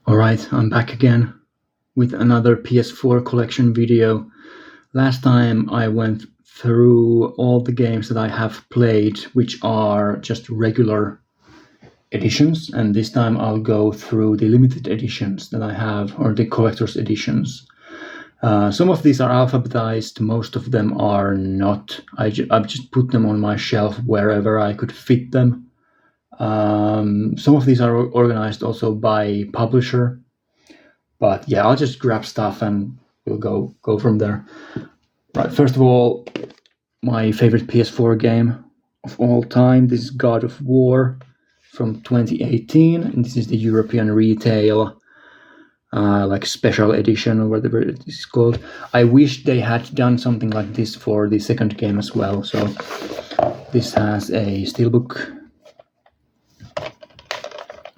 Alright, I'm back again with another PS4 collection video. Last time I went through all the games that I have played, which are just regular editions, and this time I'll go through the limited editions that I have, or the collector's editions. Some of these are alphabetized, most of them are not. I've just put them on my shelf wherever I could fit them. Some of these are organized also by publisher, but yeah, I'll just grab stuff and we'll go from there. Right, first of all, my favorite PS4 game of all time. This is God of War from 2018, and this is the European retail, like special edition or whatever it is called. I wish they had done something like this for the second game as well. So this has a steelbook,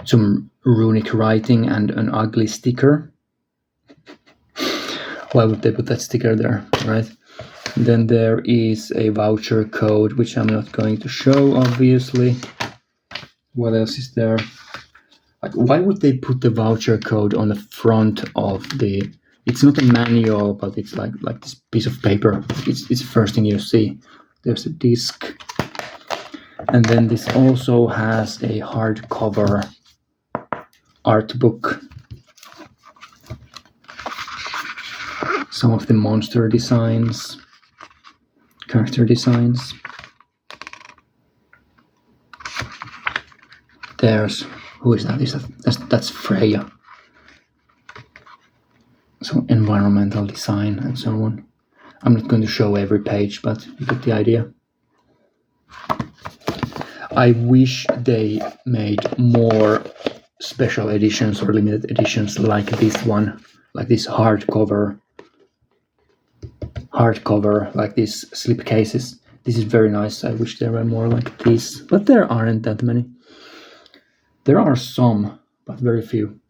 some runic writing, and an ugly sticker. Why would they put that sticker there, right? Then there is a voucher code, which I'm not going to show, obviously. What else is there? Like, why would they put the voucher code on the front of the... It's not a manual, but it's like this piece of paper. It's the first thing you see. There's a disc. And then this also has a hardcover art book. Some of the monster designs, character designs. There's, who is that? That's Freya. Some environmental design and so on. I'm not going to show every page, but you get the idea. I wish they made more special editions or limited editions like this one, like this hardcover, like these slip cases. This is very nice. I wish there were more like this, but there aren't that many. There are some, but very few.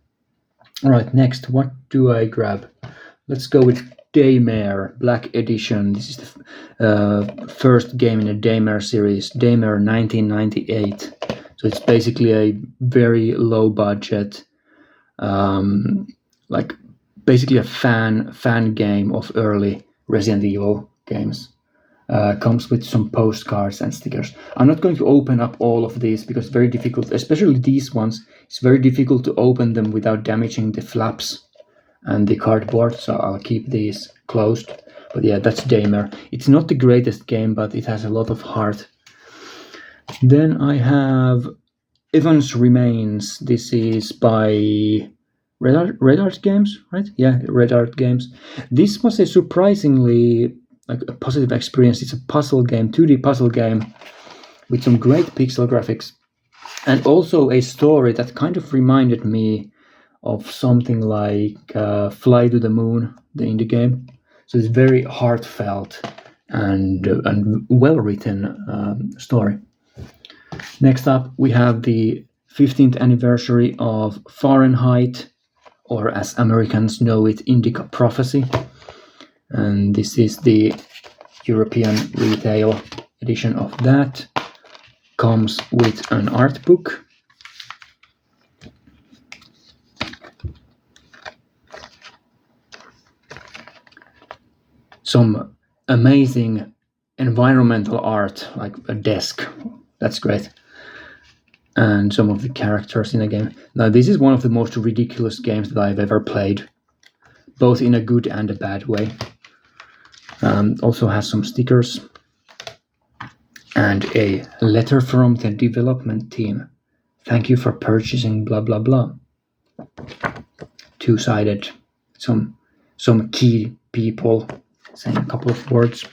All right, next, what do I grab? Let's go with Daymare Black Edition. This is the first game in the Daymare series, Daymare 1998. So it's basically a very low budget, like basically a fan game of early Resident Evil games. Comes with some postcards and stickers. I'm not going to open up all of these because it's very difficult, especially these ones. It's very difficult to open them without damaging the flaps and the cardboard, so I'll keep these closed. But yeah, that's Daymare. It's not the greatest game, but it has a lot of heart. Then I have Evan's Remains. This is by Red Art Games, right? Yeah, Red Art Games. This was a surprisingly a positive experience. It's a puzzle game, 2D puzzle game with some great pixel graphics and also a story that kind of reminded me of something like Fly to the Moon, the indie game. So it's very heartfelt and well-written story. Next up, we have the 15th anniversary of Fahrenheit, or as Americans know it, Indic Prophecy. And this is the European retail edition of that. Comes with an art book. Some amazing environmental art, like a desk. That's great. And some of the characters in the game. Now, this is one of the most ridiculous games that I've ever played, both in a good and a bad way. Also has some stickers and a letter from the development team. Thank you for purchasing blah blah blah. Two-sided. Some key people saying a couple of words.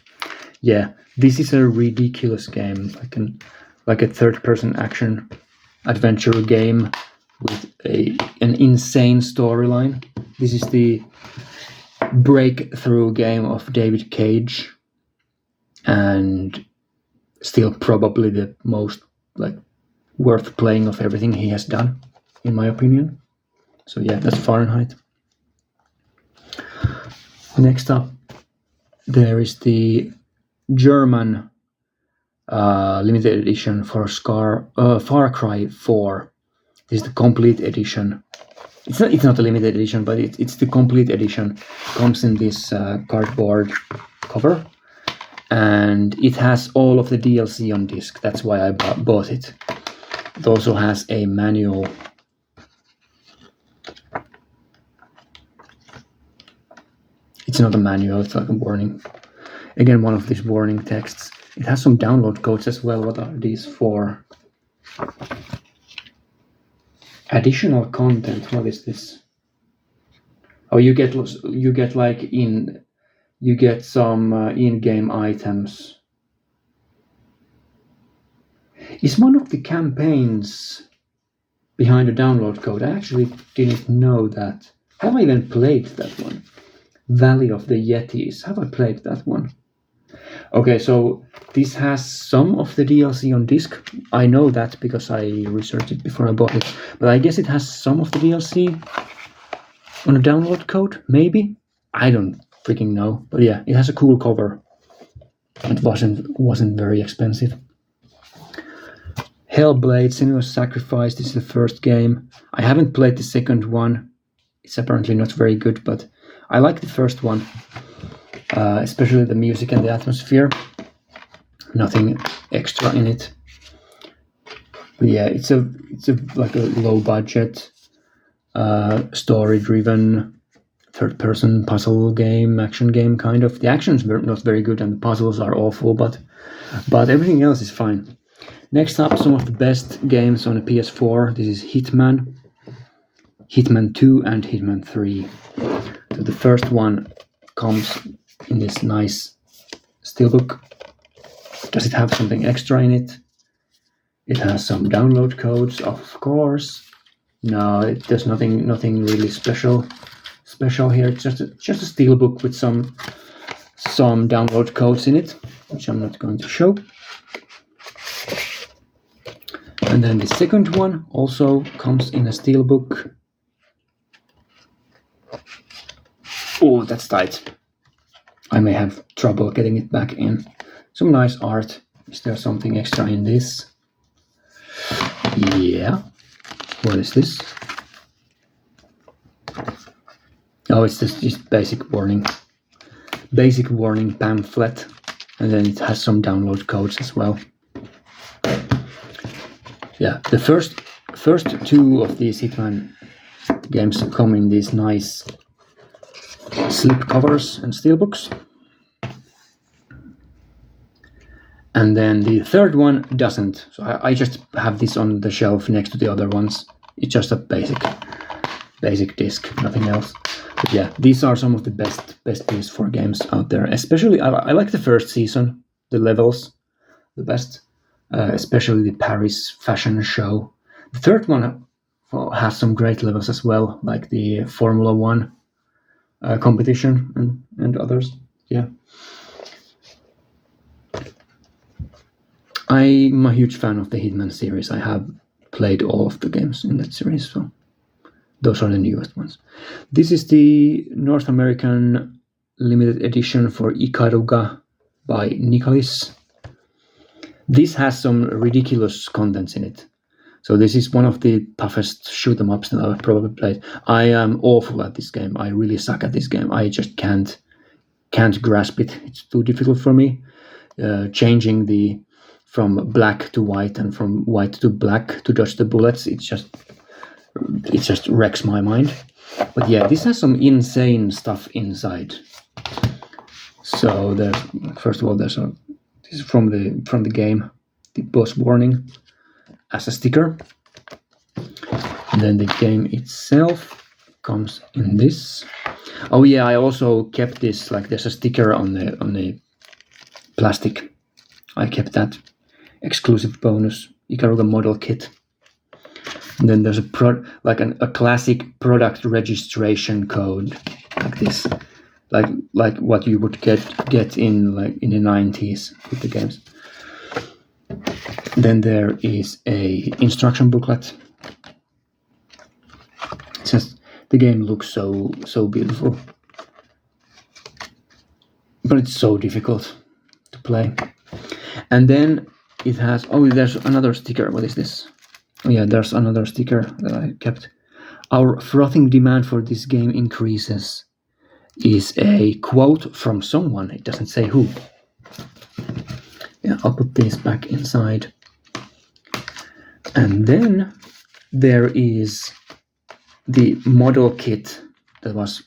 Yeah, this is a ridiculous game, like a third-person action adventure game with an insane storyline. This is the breakthrough game of David Cage, and still probably the most worth playing of everything he has done, in my opinion. So yeah, that's Fahrenheit. Next up, there is the German limited edition for Far Cry 4. This is the complete edition. It's not a limited edition, but it's the complete edition. It comes in this cardboard cover, and it has all of the DLC on disc. That's why I bought it. It also has a manual. It's not a manual, it's like a warning. Again, one of these warning texts. It has some download codes as well. What are these for? Additional content. What is this? Oh, you get some in-game items. Is one of the campaigns behind the download code? I actually didn't know that. Have I even played that one? Valley of the Yetis. Have I played that one? Okay, so this has some of the DLC on disc. I know that because I researched it before I bought it. But I guess it has some of the DLC on a download code, maybe? I don't freaking know. But yeah, it has a cool cover. It wasn't very expensive. Hellblade: Senua's Sacrifice. This is the first game. I haven't played the second one. It's apparently not very good, but I like the first one. Especially the music and the atmosphere. Nothing extra in it. But yeah, it's a like a low budget, story driven, third person puzzle game, action game kind of. The action's not very good and the puzzles are awful, but everything else is fine. Next up, some of the best games on the PS4. This is Hitman, Hitman 2 and Hitman 3. So the first one comes in this nice steelbook. Does it have something extra in it? It has some download codes, of course. No, there's nothing really special here. It's just a steelbook with some download codes in it, which I'm not going to show. And then the second one also comes in a steelbook. Oh, that's tight. I may have trouble getting it back in. Some nice art. Is there something extra in this? Yeah. What is this? Oh, it's just basic warning. Basic warning pamphlet. And then it has some download codes as well. Yeah, the first two of these Hitman games come in these nice slip covers and steelbooks. And then the third one doesn't. So I just have this on the shelf next to the other ones. It's just a basic disc, nothing else. But yeah, these are some of the best PS4 games out there. Especially, I like the first season, the levels, the best. Especially the Paris fashion show. The third one has some great levels as well, like the Formula One competition and others. Yeah. I'm a huge fan of the Hitman series. I have played all of the games in that series, so those are the newest ones. This is the North American limited edition for Ikaruga by Nicholas. This has some ridiculous contents in it. So this is one of the toughest shoot 'em ups that I've probably played. I am awful at this game. I really suck at this game. I just can't grasp it. It's too difficult for me. Changing from black to white and from white to black to dodge the bullets, it just wrecks my mind. But yeah, this has some insane stuff inside. So first of all, this is from the game, the boss warning as a sticker. And then the game itself comes in this. Oh yeah, I also kept this, like there's a sticker on the plastic. I kept that exclusive bonus Ikaruga model kit. And then there's a classic product registration code like this. Like what you would get in the 90s with the games. Then there is a instruction booklet. It says the game looks so beautiful, but it's so difficult to play. And then it has there's another sticker. What is this? Oh yeah, there's another sticker that I kept. Our frothing demand for this game increases is a quote from someone. It doesn't say who. Yeah, I'll put this back inside. And then there is the model kit that was...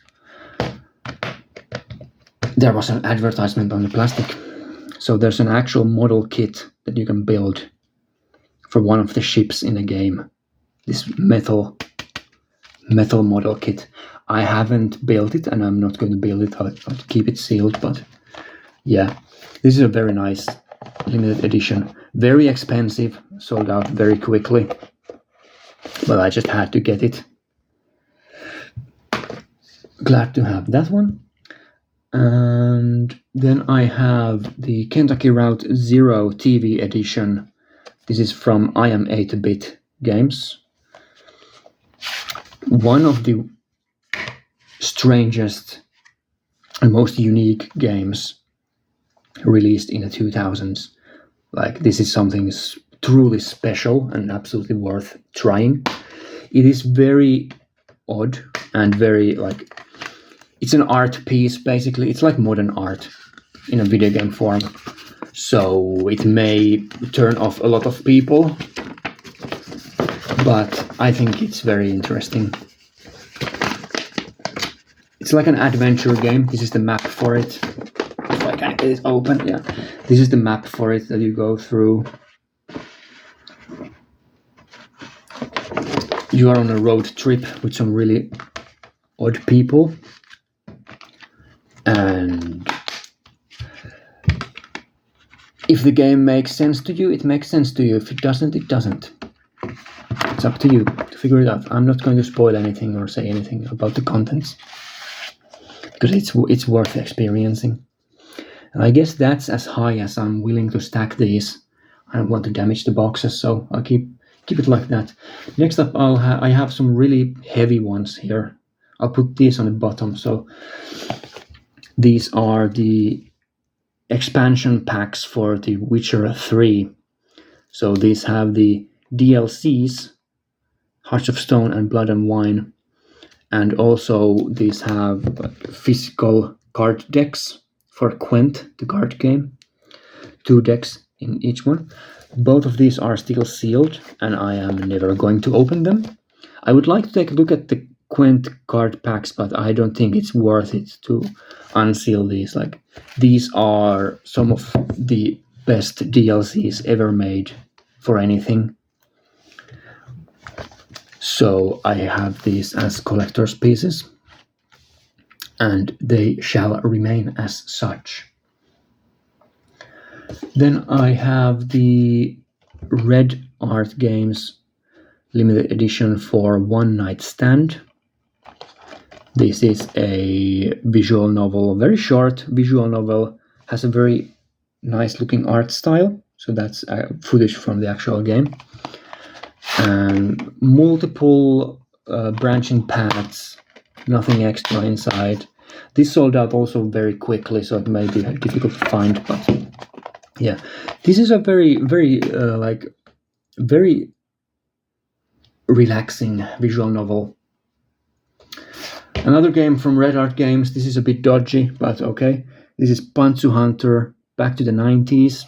There was an advertisement on the plastic. So there's an actual model kit that you can build for one of the ships in a game. This metal model kit. I haven't built it, and I'm not going to build it. I'll keep it sealed, but yeah. This is a very nice limited edition. Very expensive, sold out very quickly. But I just had to get it. Glad to have that one. And then I have the Kentucky Route Zero TV edition. This is from I Am 8-Bit Games. One of the strangest and most unique games released in the 2000s. Like, this is something truly special and absolutely worth trying. It is very odd and very, like, it's an art piece, basically. It's like modern art in a video game form. So it may turn off a lot of people, but I think it's very interesting. It's like an adventure game. This is the map for it. If I can get it open, yeah. This is the map for it that you go through. You are on a road trip with some really odd people. And if the game makes sense to you, it makes sense to you. If it doesn't, it doesn't. It's up to you to figure it out. I'm not going to spoil anything or say anything about the contents, because it's worth experiencing. And I guess that's as high as I'm willing to stack these. I don't want to damage the boxes, so I'll keep it like that. Next up, I have some really heavy ones here. I'll put these on the bottom. So these are the expansion packs for The Witcher 3. So these have the DLCs, Hearts of Stone and Blood and Wine. And also these have physical card decks for Gwent, the card game. 2 decks in each one. Both of these are still sealed, and I am never going to open them. I would like to take a look at the Gwent card packs, but I don't think it's worth it to unseal these. Like, these are some of the best DLCs ever made for anything. So I have these as collector's pieces, and they shall remain as such. Then I have the Red Art Games limited edition for One Night Stand. This is a visual novel, very short visual novel, has a very nice looking art style. So that's footage from the actual game. And multiple branching paths, nothing extra inside. This sold out also very quickly, so it may be difficult to find, but yeah. This is a very, very, very relaxing visual novel. Another game from Red Art Games. This is a bit dodgy, but okay. This is Punu Hunter, back to the 90s.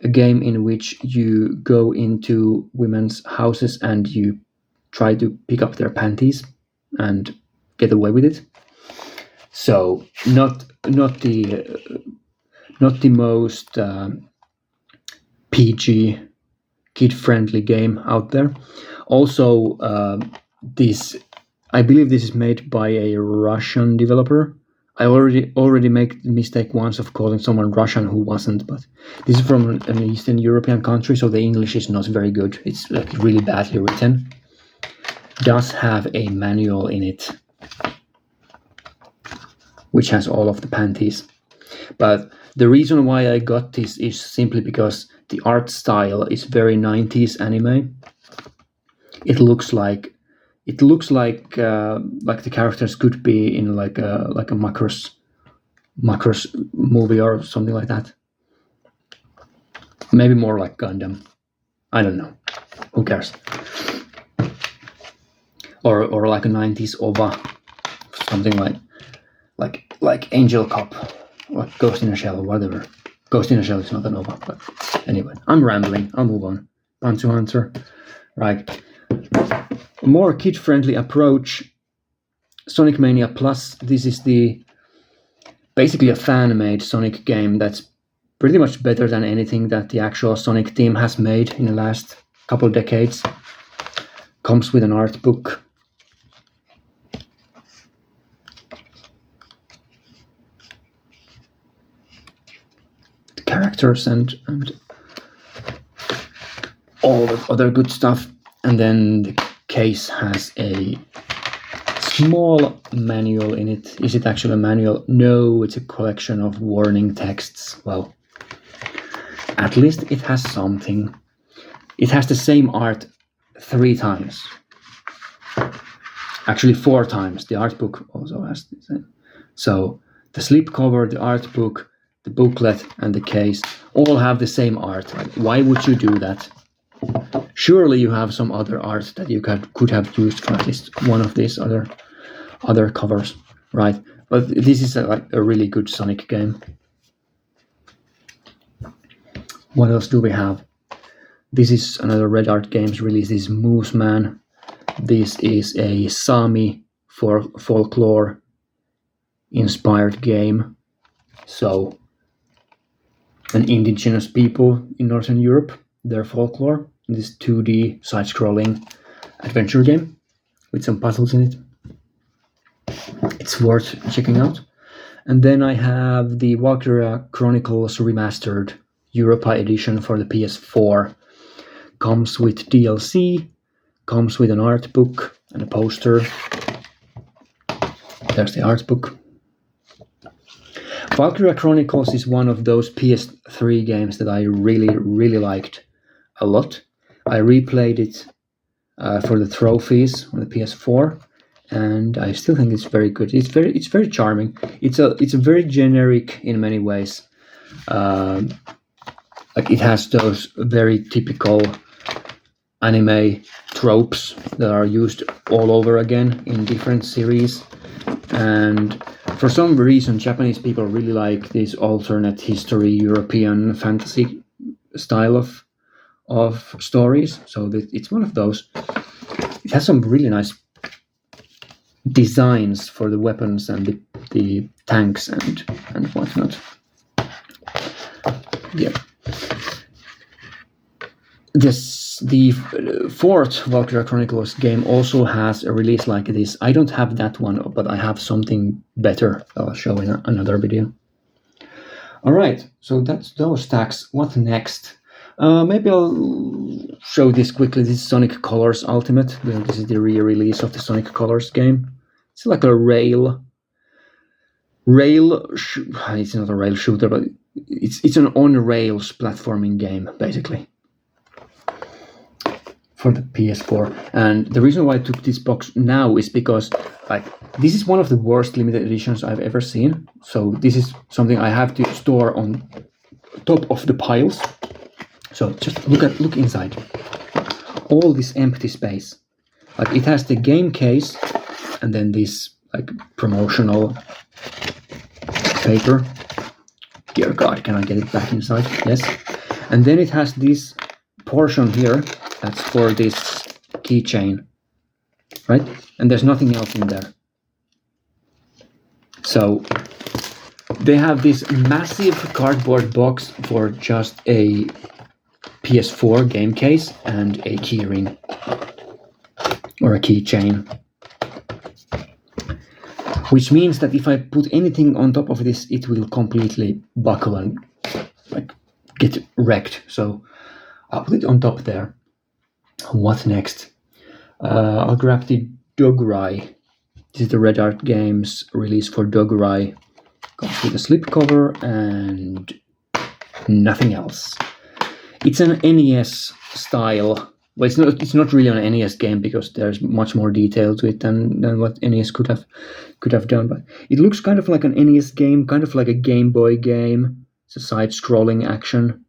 A game in which you go into women's houses and you try to pick up their panties and get away with it. So not the most PG, kid-friendly game out there. Also, I believe this is made by a Russian developer. I already made the mistake once of calling someone Russian who wasn't, but this is from an Eastern European country, so the English is not very good. It's like really badly written. Does have a manual in it, which has all of the panties. But the reason why I got this is simply because the art style is very 90s anime. It looks like the characters could be in like a Macross movie or something like that. Maybe more like Gundam. I don't know. Who cares? or like a 90s OVA, something like Angel Cop, or Ghost in a Shell, or whatever. Ghost in a Shell is not an OVA, but anyway, I'm rambling. I'll move on. Punu Hunter, right? A more kid-friendly approach. Sonic Mania Plus. This is basically a fan-made Sonic game that's pretty much better than anything that the actual Sonic team has made in the last couple of decades. Comes with an art book. The characters and all the other good stuff. And then the case has a small manual in it. Is it actually a manual? No, it's a collection of warning texts. Well, at least it has something. It has the same art 3 times. Actually 4 times. The art book also has the same. So the slipcover, the art book, the booklet, and the case all have the same art. Like, why would you do that? Surely you have some other art that you could have used for at least one of these other covers, right? But this is a really good Sonic game. What else do we have? This is another Red Art Games release. This is Moseman. This is a Sami folklore inspired game. So, an indigenous people in Northern Europe, their folklore, in this 2D side-scrolling adventure game with some puzzles in it. It's worth checking out. And then I have the Valky Chronicles Remastered Europa edition for the PS4. Comes with DLC, comes with an art book and a poster. There's the art book. Valky Chronicles is one of those PS3 games that I really, really liked a lot. I replayed it for the trophies on the PS4, and I still think it's very good. It's very charming. It's a very generic in many ways. Like it has those very typical anime tropes that are used all over again in different series, and for some reason Japanese people really like this alternate history European fantasy style of stories, so it's one of those. It has some really nice designs for the weapons and the tanks and whatnot. Yeah. The 4th Valky Chronicles game also has a release like this. I don't have that one, but I have something better I'll show in another video. Alright, so that's those stacks. What next? Maybe I'll show this quickly. This is Sonic Colors Ultimate. This is the re-release of the Sonic Colors game. It's like a it's not a rail shooter, but it's an on-rails platforming game, basically, for the PS4. And the reason why I took this box now is because this is one of the worst limited editions I've ever seen. So this is something I have to store on top of the piles. So just look inside. All this empty space. It has the game case and then this promotional paper. Dear God, can I get it back inside? Yes. And then it has this portion here that's for this keychain, right? And there's nothing else in there. So they have this massive cardboard box for just a PS4 game case and a keyring or a keychain, which means that if I put anything on top of this, it will completely buckle and get wrecked. So I'll put it on top there. What next? I'll grab the Dougrry. This is the Red Art Games release for Dougrry. Comes with a slipcover and nothing else. It's an NES style. Well, it's not really an NES game because there's much more detail to it than what NES could have done. But it looks kind of like an NES game, kind of like a Game Boy game. It's a side-scrolling action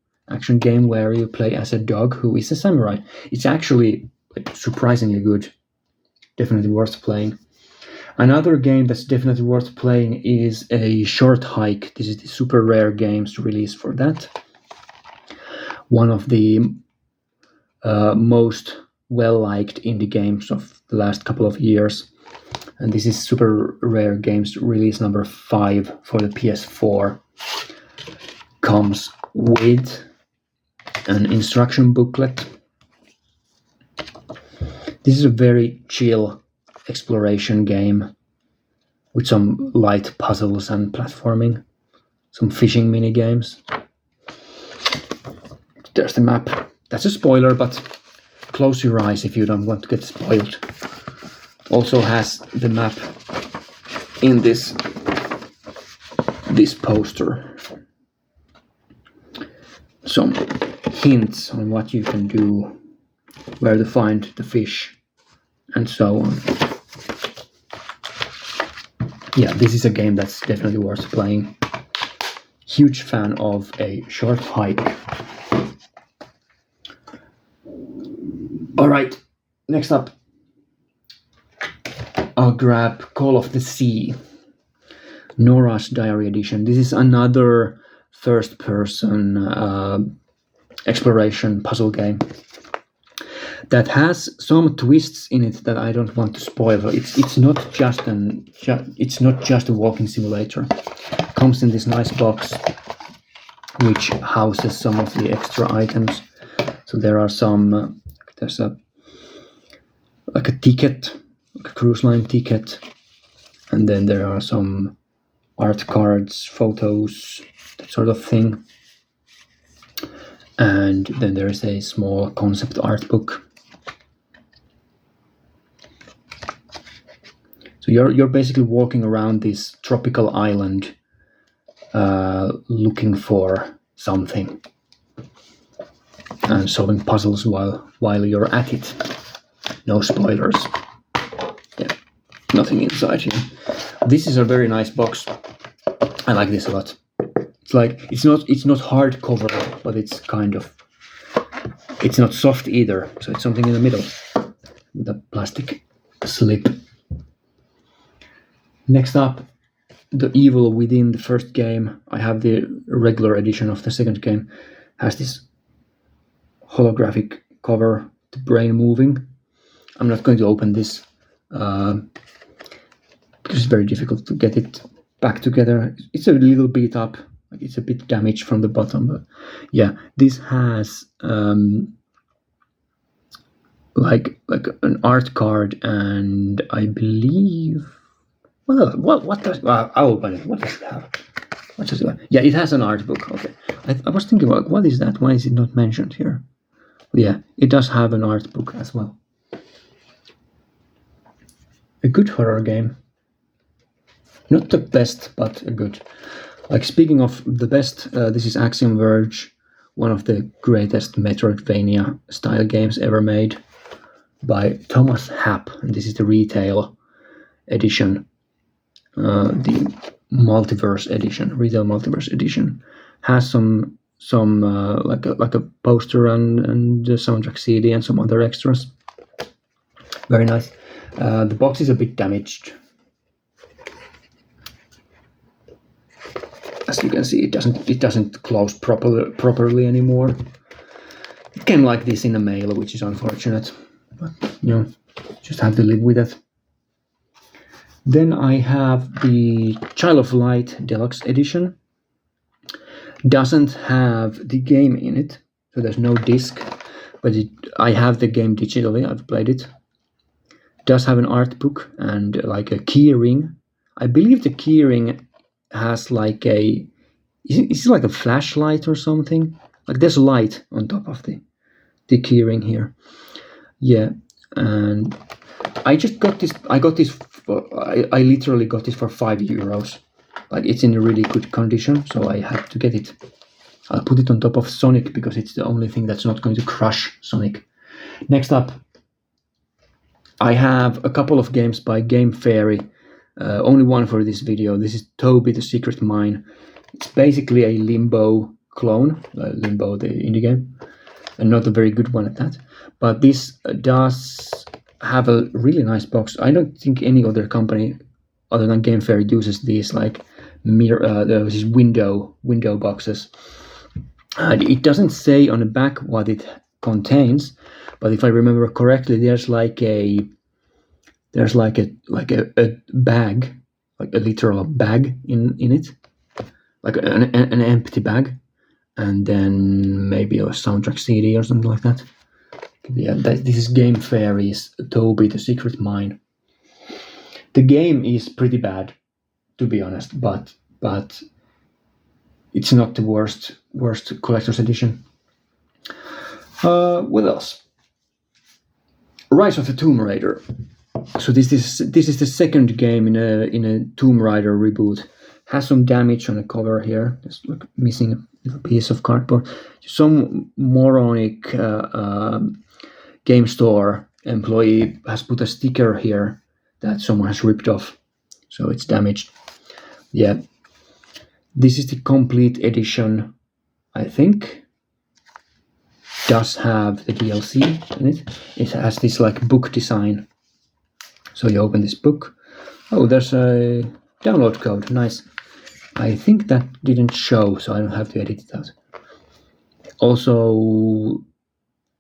game where you play as a dog who is a samurai. It's actually surprisingly good. definitely worth playing. Another game that's definitely worth playing is a Short Hike. This is the super rare games release for that. One of the most well-liked indie games of the last couple of years. And this is super rare games release number 5 for the PS4. Comes with an instruction booklet. This is a very chill exploration game with some light puzzles and platforming, some fishing mini games. There's the map. That's a spoiler, but close your eyes if you don't want to get spoiled. Also has the map in this poster. Some hints on what you can do, where to find the fish, and so on. Yeah, this is a game that's definitely worth playing. Huge fan of a Short Hike. Alright, next up, I'll grab Call of the Sea, Nora's Diary Edition. This is another first-person exploration puzzle game that has some twists in it that I don't want to spoil. It's not just a walking simulator. It comes in this nice box which houses some of the extra items. So there are some. There's a ticket, like a cruise line ticket, and then there are some art cards, photos, that sort of thing. And then there is a small concept art book. So you're basically walking around this tropical island looking for something and solving puzzles while you're at it. No spoilers. Yeah, nothing inside here. This is a very nice box. I like this a lot. It's not hardcover, but it's not soft either. So it's something in the middle with a plastic slip. Next up, The Evil Within, the first game. I have the regular edition of the second game. Has this holographic cover, the brain moving. I'm not going to open this because it's very difficult to get it back together. It's a little beat up, like it's a bit damaged from the bottom, but yeah, this has like an art card, and I believe what does I'll open it. What does it have? What does it have? Yeah, it has an art book. Okay, I was thinking about what is that? Why is it not mentioned here? Yeah, it does have an art book as well. A good horror game. Not the best, but a good. Like, speaking of the best, this is Axiom Verge, one of the greatest Metroidvania style games ever made by Thomas Happ, and this is the retail edition, the multiverse edition, retail multiverse edition. Has some like a poster and the soundtrack CD and some other extras. Very nice. The box is a bit damaged. As you can see, it doesn't close properly anymore. It came like this in the mail, which is unfortunate, but just have to live with it. Then I have the Child of Light Deluxe Edition. Doesn't have the game in it, so there's no disc, but I have the game digitally. I've played it. Does have an art book and like a key ring. I believe the key ring has like is it like a flashlight or something? Like there's a light on top of the key ring here. Yeah, and I just got this. I literally got this for €5. Like, it's in a really good condition, so I had to get it. I'll put it on top of Sonic because it's the only thing that's not going to crush Sonic. Next up, I have a couple of games by Game Fairy. Only one for this video. This is Toby, the Secret Mine. It's basically a Limbo clone. Limbo, the indie game. And not a very good one at that. But this does have a really nice box. I don't think any other company other than Game Fair uses these like these window boxes. And it doesn't say on the back what it contains, but if I remember correctly, there's like a bag, like a literal bag in it, like an empty bag, and then maybe a soundtrack CD or something like that. Yeah, this is Game Fairy's Toby, the Secret Mine. The game is pretty bad, to be honest, but it's not the worst collector's edition. What else? Rise of the Tomb Raider. So this is the second game in a Tomb Raider reboot. Has some damage on the cover here. Just like missing a piece of cardboard. Some moronic game store employee has put a sticker here that someone has ripped off, so it's damaged. Yeah, this is the complete edition. I think does have the DLC in it. It has this like book design. So you open this book. Oh, there's a download code. Nice. I think that didn't show, so I don't have to edit it out. Also,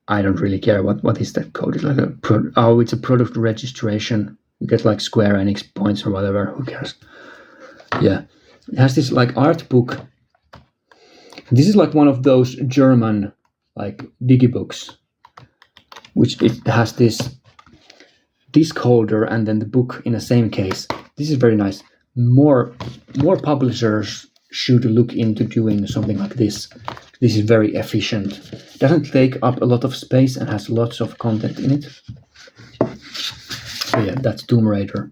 I don't really care what is that code. It's like it's a product registration. You get like Square Enix points or whatever. Who cares? Yeah, it has this like art book. This is like one of those German like digibooks, which it has this disc holder and then the book in the same case. This is very nice. More publishers should look into doing something like this. This is very efficient. Doesn't take up a lot of space and has lots of content in it. So yeah, that's Tomb Raider.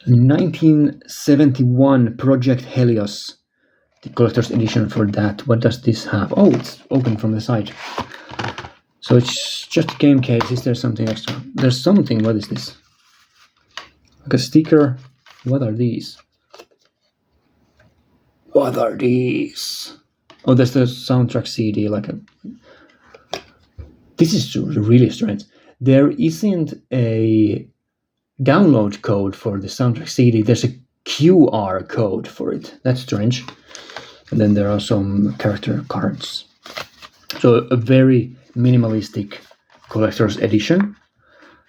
1971 Project Helios, the collector's edition for that. What does this have? Oh, it's open from the side. So it's just a game case. Is there something extra? There's something. What is this? Like a sticker. What are these? What are these? Oh, there's the soundtrack CD. This is really strange. There isn't a download code for the soundtrack CD. There's a QR code for it. That's strange. And then there are some character cards. So a very minimalistic collector's edition.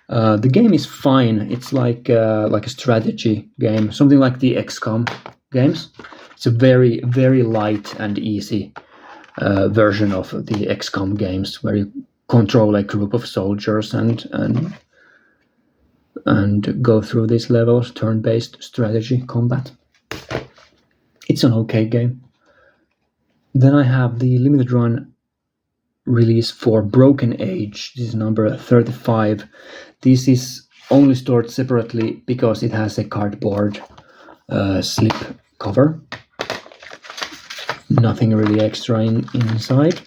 The game is fine. It's like a strategy game, something like the XCOM games. It's a very, very light and easy version of the XCOM games, where you control a group of soldiers and go through these levels, turn-based strategy combat. It's an okay game. Then I have the limited run release for Broken Age. This is number 35. This is only stored separately because it has a cardboard slip cover. Nothing really extra inside.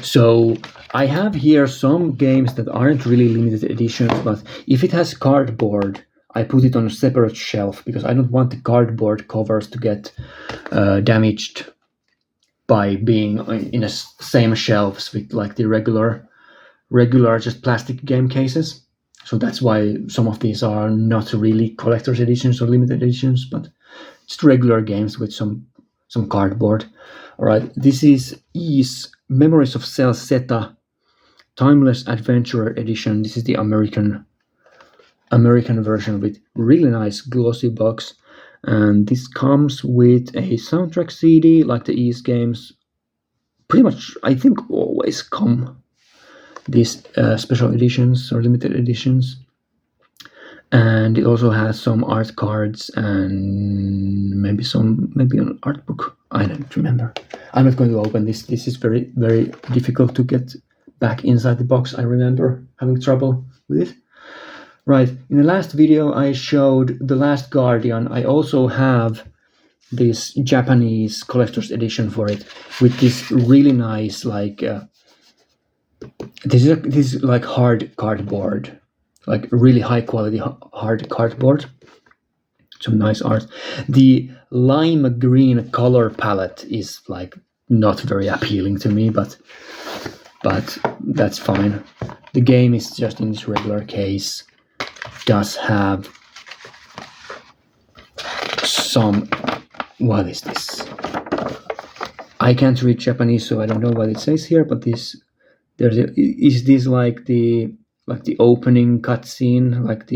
So I have here some games that aren't really limited editions, but if it has cardboard, I put it on a separate shelf because I don't want the cardboard covers to get damaged by being in the same shelves with like the regular just plastic game cases. So that's why some of these are not really collector's editions or limited editions, but just regular games with some cardboard. All right, this is Memories of Cell Zeta Timeless Adventurer Edition. This is the American version with really nice glossy box. And this comes with a soundtrack CD, like the East games. Pretty much, I think, always come these special editions or limited editions. And it also has some art cards and maybe an art book. I don't remember. I'm not going to open this. This is very, very difficult to get back inside the box. I remember having trouble with it. Right, in the last video I showed The Last Guardian. I also have this Japanese collector's edition for it with this really nice this is like hard cardboard, like really high quality hard cardboard. Some nice art. The lime green color palette is like not very appealing to me, but but that's fine. The game is just in its regular case does have some. What is this? I can't read Japanese, so I don't know what it says here. But is this like the opening cutscene, like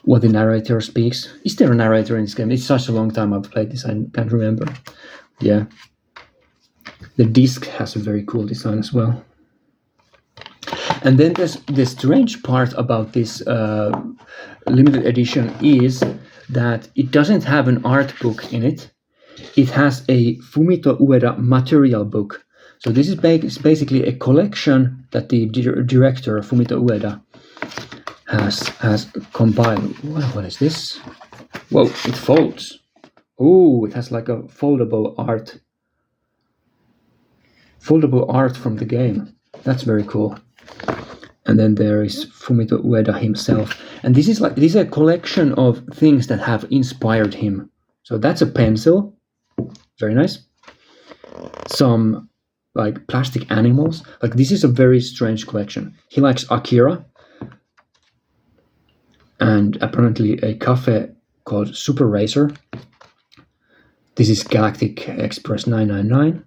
what the narrator speaks? Is there a narrator in this game? It's such a long time I've played this, I can't remember. Yeah. The disc has a very cool design as well. And then the strange part about this limited edition is that it doesn't have an art book in it. It has a Fumito Ueda material book. So this is basically a collection that the director, Fumito Ueda, has compiled. What is this? Whoa, it folds. Oh, it has like a foldable art from the game. That's very cool. And then there is Fumito Ueda himself. And this is a collection of things that have inspired him. So that's a pencil. Very nice. Some like plastic animals. Like this is a very strange collection. He likes Akira. And apparently a cafe called Super Racer. This is Galactic Express 999.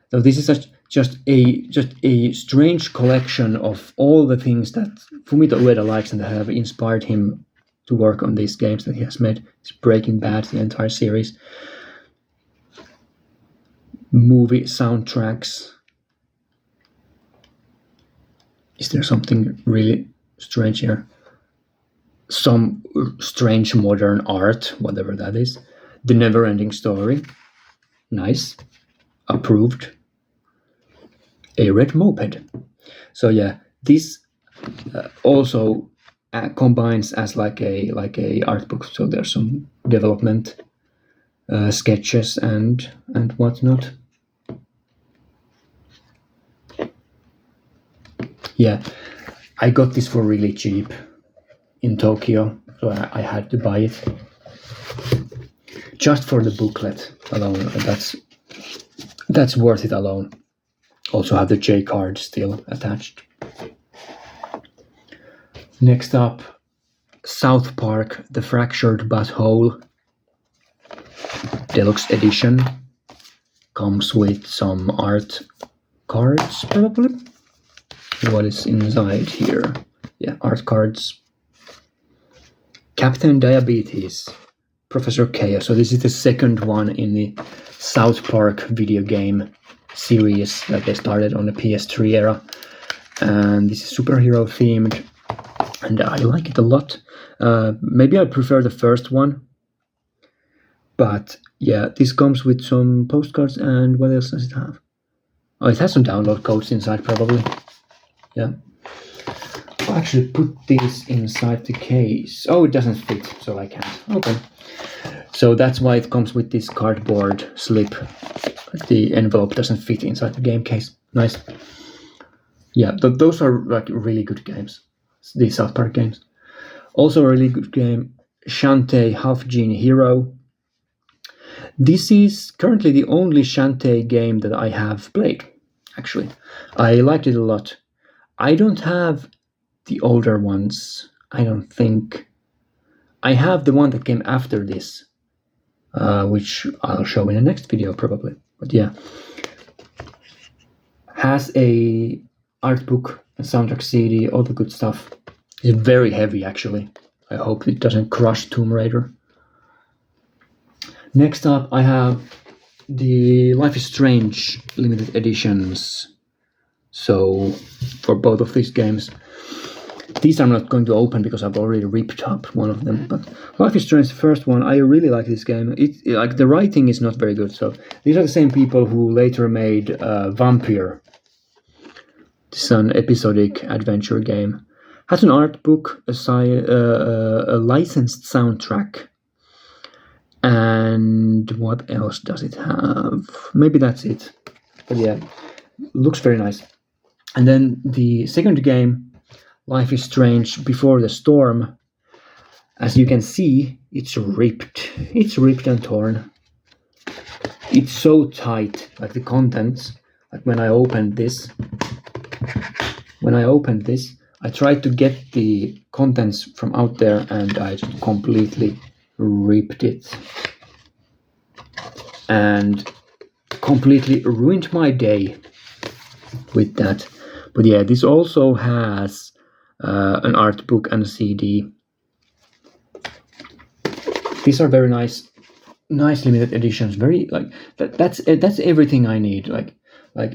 So this is just a strange collection of all the things that Fumito Ueda likes and that have inspired him to work on these games that he has made. It's Breaking Bad, the entire series. Movie soundtracks. Is there something really strange here? Some strange modern art, whatever that is. The Never-Ending Story. Nice. Approved. A red moped. So yeah, this also combines as like a art book. So there's some development sketches and whatnot. Yeah, I got this for really cheap in Tokyo, so I had to buy it just for the booklet alone. That's worth it alone. Also have the J card still attached. Next up, South Park: The Fractured Butthole Deluxe Edition. Comes with some art cards, probably. What is inside here? Yeah, art cards. Captain Diabetes, Professor Chaos. So this is the second one in the South Park video game series that they started on the PS3 era. And this is superhero themed, and I like it a lot. Maybe I prefer the first one. But yeah, this comes with some postcards, and what else does it have? Oh, it has some download codes inside, probably. Yeah. I'll actually put these inside the case. Oh, it doesn't fit, so I can't. Okay. So that's why it comes with this cardboard slip. Like the envelope doesn't fit inside the game case. Nice. Yeah, those are like really good games. These South Park games. Also a really good game, Shante Half Gene Hero. This is currently the only Shante game that I have played, actually. I liked it a lot. I don't have the older ones, I don't think. I have the one that came after this, which I'll show in the next video probably. But yeah, has a art book, a soundtrack CD, all the good stuff. It's very heavy actually. I hope it doesn't crush Tomb Raider. Next up, I have the Life is Strange limited editions. So for both of these games, these I'm not going to open because I've already ripped up one of them. But Life is Strange, the first one, I really like this game. Like the writing is not very good. So these are the same people who later made Vampire. This is an episodic adventure game. Has an art book, a licensed soundtrack. And what else does it have? Maybe that's it. But yeah, looks very nice. And then the second game, Life is Strange Before the Storm. As you can see, it's ripped. It's ripped and torn. It's so tight, like the contents Like when I opened this, I tried to get the contents from out there and I just completely ripped it and completely ruined my day with that. But yeah, this also has an art book and a CD. These are very nice limited editions. Very like that's everything I need. Like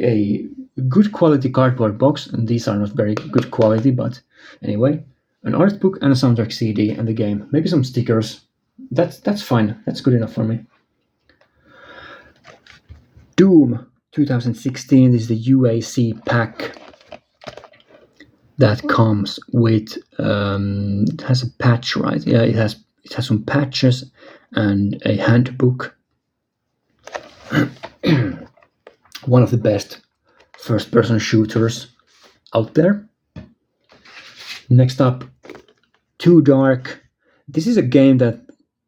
a good quality cardboard box, and these are not very good quality, but anyway, an art book and a soundtrack CD and the game. Maybe some stickers. That's fine. That's good enough for me. Doom 2016 is the UAC pack that comes with. It has a patch, right? Yeah, it has some patches and a handbook. One of the best first-person shooters out there. Next up, Too Dark. This is a game that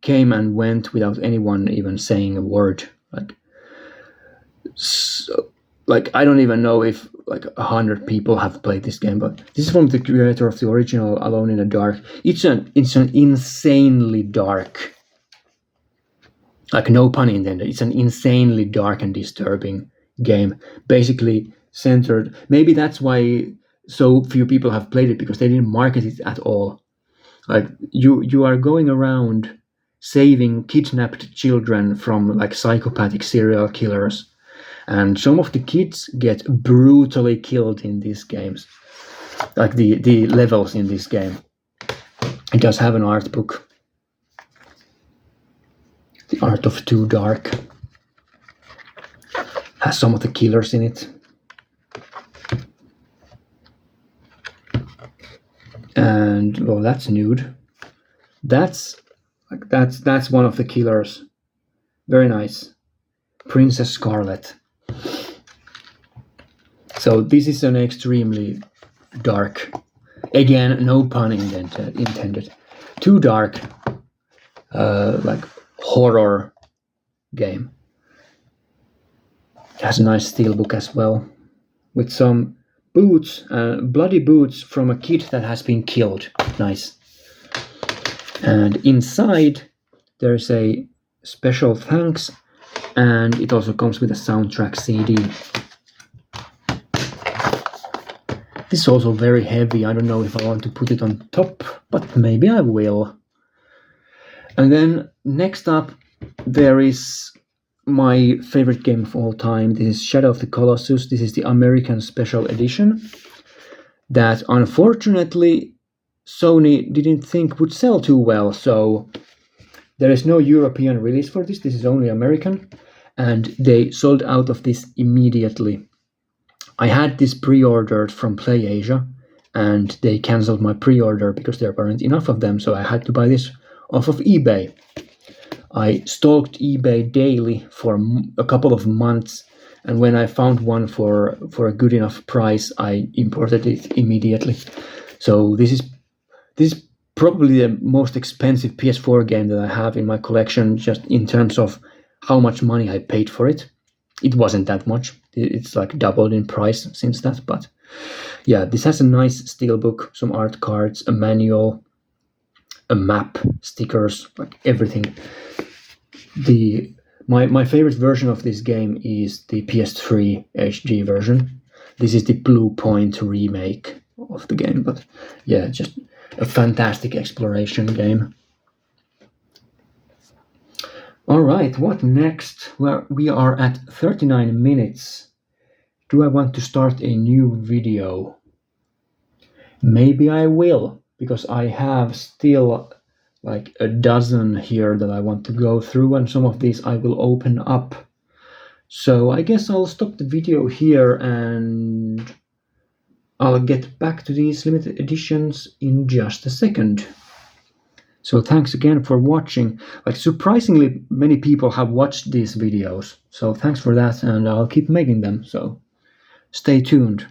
came and went without anyone even saying a word. Like I don't even know if like 100 people have played this game, but this is from the creator of the original Alone in the Dark. It's an insanely dark, like no pun intended, it's an insanely dark and disturbing game. Basically centered, maybe that's why so few people have played it, because they didn't market it at all. Like you are going around saving kidnapped children from like psychopathic serial killers. And some of the kids get brutally killed in these games. Like the levels in this game. It does have an art book. The Art of Too Dark. Has some of the killers in it. And well, that's nude. That's one of the killers. Very nice. Princess Scarlet. So this is an extremely dark, again, no pun intended, Too Dark, like horror game. It has a nice steelbook as well, with some boots, bloody boots from a kid that has been killed. Nice. And inside there's a special thanks, and it also comes with a soundtrack CD. This is also very heavy. I don't know if I want to put it on top, but maybe I will. And then next up, there is my favorite game of all time. This is Shadow of the Colossus. This is the American Special Edition that unfortunately Sony didn't think would sell too well. So there is no European release for this. This is only American. And they sold out of this immediately. I had this pre-ordered from PlayAsia, and they cancelled my pre-order because there weren't enough of them, so I had to buy this off of eBay. I stalked eBay daily for a couple of months, and when I found one for a good enough price, I imported it immediately. So this is probably the most expensive PS4 game that I have in my collection, just in terms of how much money I paid for it. It wasn't that much. It's like doubled in price since that, but yeah, this has a nice steelbook, some art cards, a manual, a map, stickers, like everything. My favorite version of this game is the PS3 HD version. This is the Blue Point remake of the game, but yeah, just a fantastic exploration game. All right, what next? Well, we are at 39 minutes. Do I want to start a new video? Maybe I will, because I have still like a dozen here that I want to go through, and some of these I will open up. So I guess I'll stop the video here and I'll get back to these limited editions in just a second. So thanks again for watching. Like surprisingly many people have watched these videos. So thanks for that, and I'll keep making them. So stay tuned.